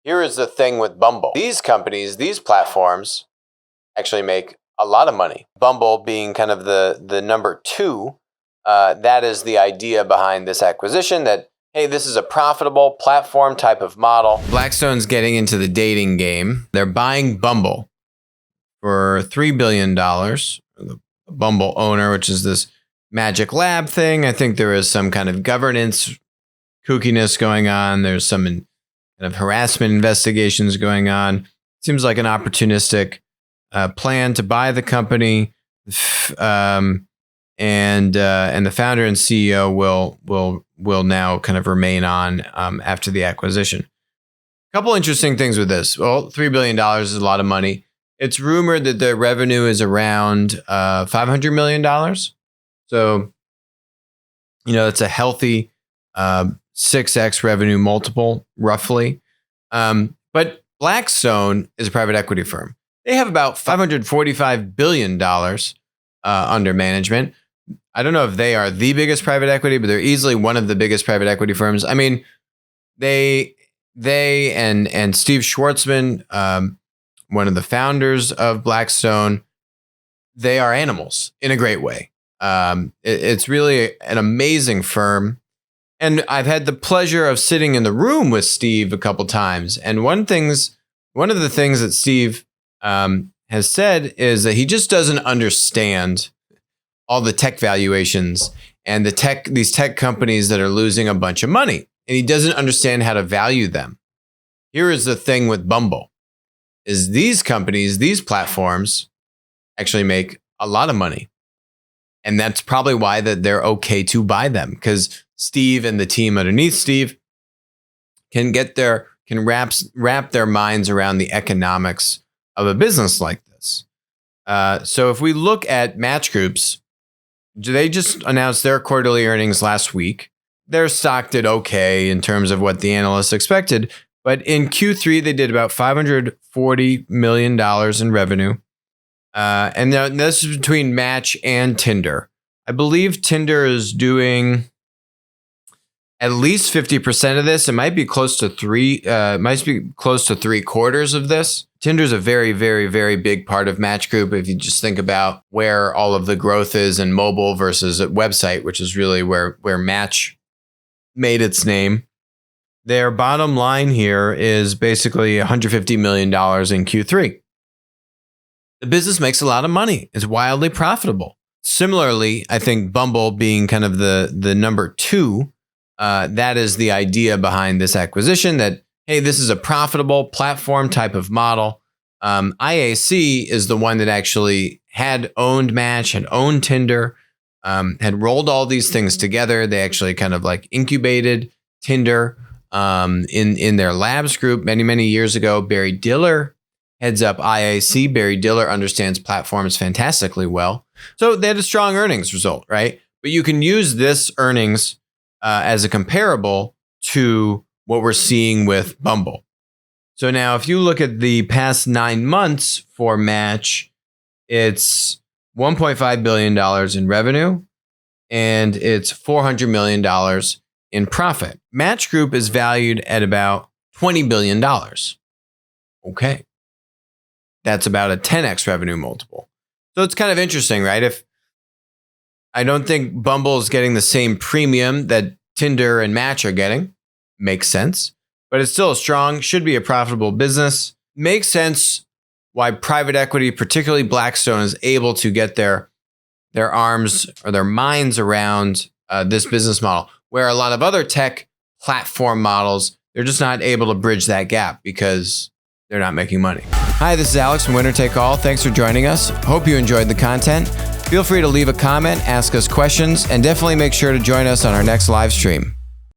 Here is the thing with Bumble. These companies, these platforms actually make a lot of money. Bumble being kind of the number two, that is the idea behind this acquisition, that, hey, this is a profitable platform type of model. Blackstone's getting into the dating game. They're buying Bumble for $3 billion. The Bumble owner, which is this magic lab thing. I think there is some kind of governance kookiness going on. There's some kind of harassment investigations going on. Seems like an opportunistic plan to buy the company, and the founder and CEO will now kind of remain on after the acquisition. A couple interesting things with this. Well, $3 billion is a lot of money. It's rumored that their revenue is around $500 million. So, it's a healthy 6x revenue multiple, roughly. But Blackstone is a private equity firm. They have about $545 billion under management. I don't know if they are the biggest private equity, but they're easily one of the biggest private equity firms. I mean, they and Steve Schwartzman, one of the founders of Blackstone, they are animals in a great way. It's really an amazing firm. And I've had the pleasure of sitting in the room with Steve a couple times. And one of the things that Steve has said is that he just doesn't understand all the tech valuations and these tech companies that are losing a bunch of money. And he doesn't understand how to value them. Here is the thing with Bumble, is these companies, these platforms actually make a lot of money. And that's probably why that they're okay to buy them, because Steve and the team underneath Steve can wrap their minds around the economics of a business like this. So if we look at Match Group's, they just announced their quarterly earnings last week. Their stock did okay in terms of what the analysts expected. But in Q3, they did about $540 million in revenue. And this is between Match and Tinder. I believe Tinder is doing at least 50% of this. It might be close to three quarters of this. Tinder's a very, very, very big part of Match Group. If you just think about where all of the growth is in mobile versus a website, which is really where Match made its name. Their bottom line here is basically $150 million in Q3. The business makes a lot of money. It's wildly profitable. Similarly, I think Bumble being kind of the number two, that is the idea behind this acquisition, that, hey, this is a profitable platform type of model. IAC is the one that actually had owned Match, had owned Tinder, had rolled all these things together. They actually kind of like incubated Tinder in their labs group many, many years ago. Barry Diller heads up IAC. Barry Diller understands platforms fantastically well. So they had a strong earnings result, right? But you can use this earnings as a comparable to what we're seeing with Bumble. So now if you look at the past 9 months for Match, it's $1.5 billion in revenue and it's $400 million in profit. Match Group is valued at about $20 billion. Okay. That's about a 10x revenue multiple. So it's kind of interesting, right? If I don't think Bumble is getting the same premium that Tinder and Match are getting, makes sense, but it's still should be a profitable business. Makes sense why private equity, particularly Blackstone, is able to get their arms or their minds around this business model, where a lot of other tech platform models, they're just not able to bridge that gap because they're not making money. Hi, this is Alex from Winner Take All. Thanks for joining us. Hope you enjoyed the content. Feel free to leave a comment, ask us questions, and definitely make sure to join us on our next live stream.